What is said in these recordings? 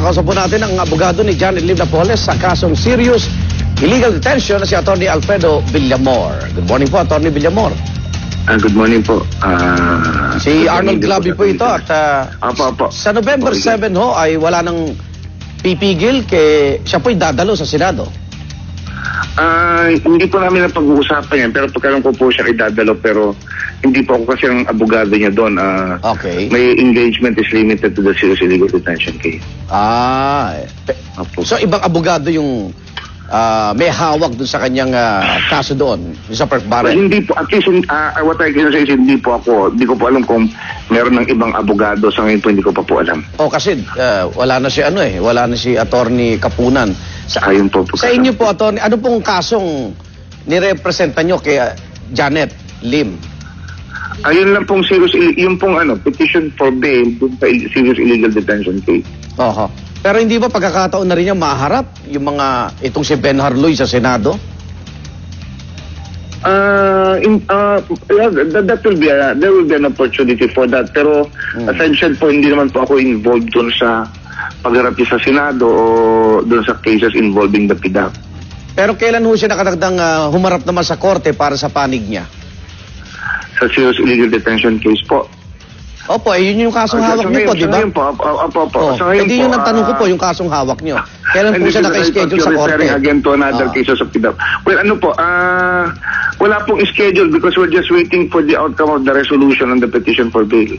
Makakausap po natin ang abogado ni Janet Lim Napoles sa kasong serious illegal detention na si Atty. Alfredo Villamor. Good morning po, Atty. Villamor. Good morning po. Si Arnold Glaby po ito at Apo. sa November 7 ho ay wala nang pipigil kaya siya po'y dadalo sa Senado. Hindi po namin napag-uusapan yan, pero pagkaroon ko po siya idadalo, pero hindi po ako kasi ang abogado niya doon. Okay. May engagement is limited to the serious illegal detention case. Apo. So ibang abogado yung may hawak dun sa kanyang kaso doon, sa Perth Barrett? Hindi po, at least what I can say is hindi ko po alam kung meron ng ibang abogado. Sa ngayon po hindi ko pa po alam. Kasi wala na si wala na si Atty. Kapunan. Ayun po. Sa inyo po, Atty., ano pong kasong nirepresenta nyo kay Janet Lim? Ayun lang pong yung pong petition for bail dun sa serious illegal detention case. Oho. Pero hindi ba pagkakataon na rin niya maharap yung itong si Ben Harloy sa Senado? That will be there will be an opportunity for that. Pero as I said po, hindi naman po ako involved dun sa pagharap sa Senado o dun sa cases involving the PDAP. Pero kailan ho siya nakatagdang humarap naman sa korte para sa panig niya? Sa serious illegal detention case po. Opo, yun yung kasong hawak niyo po, di ba? Opo. Hindi yun ang tanong ko po, yung kasong hawak niyo. Kailan po siya naka-schedule sa korte? Referring again to another cases of PDAP. Well, wala pong schedule because we're just waiting for the outcome of the resolution on the petition for bail.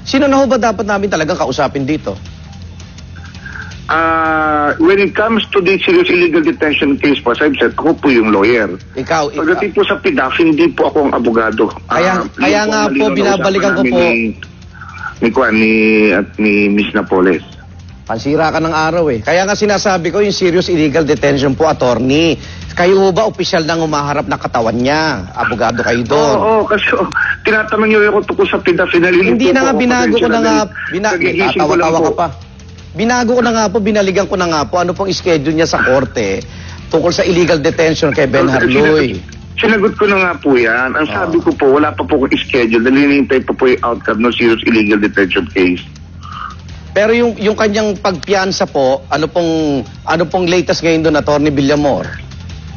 Sino na ho ba dapat namin talagang kausapin dito? When it comes to the serious illegal detention case po, as I've said, ako po yung lawyer. Ikaw. Pagdating po sa PDAP, hindi po ako ang abogado. Kaya nga po, binabalikan ko po. Ni Miss Napoles. Pansira ka ng araw eh. Kaya nga sinasabi ko yung serious illegal detention po, attorney. Kayo ba opisyal nang umaharap na katawan niya? Abogado kayo doon. Oo, kasi tinatanong niyo ako tungkol sa PDAP. Hindi na nga, binago ko na nga. Tawa-tawa ka pa. Binago ko na nga po, binaligan ko na nga po ano pong schedule niya sa korte tungkol sa illegal detention kay Ben Harloy. Sinagot ko na nga po yan. Ang sabi ko po, wala pa po kong schedule. Nalinintay pa po yung outcome ng serious illegal detention case. Pero yung kanyang pagpiyansa po, ano pong latest ngayon doon, Atty. Villamor?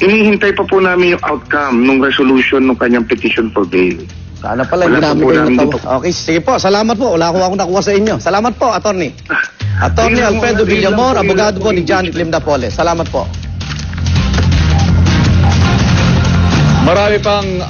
Inihintay pa po namin yung outcome ng resolution ng kanyang petition for bail. Sana pala, hindi namin kayo natawa. Okay, sige po, salamat po. Wala akong nakuha sa inyo. Salamat po, Atty. Atty. Alfredo Villamor, abogado po ni Janet Lim Napoles. Salamat po. Marami pang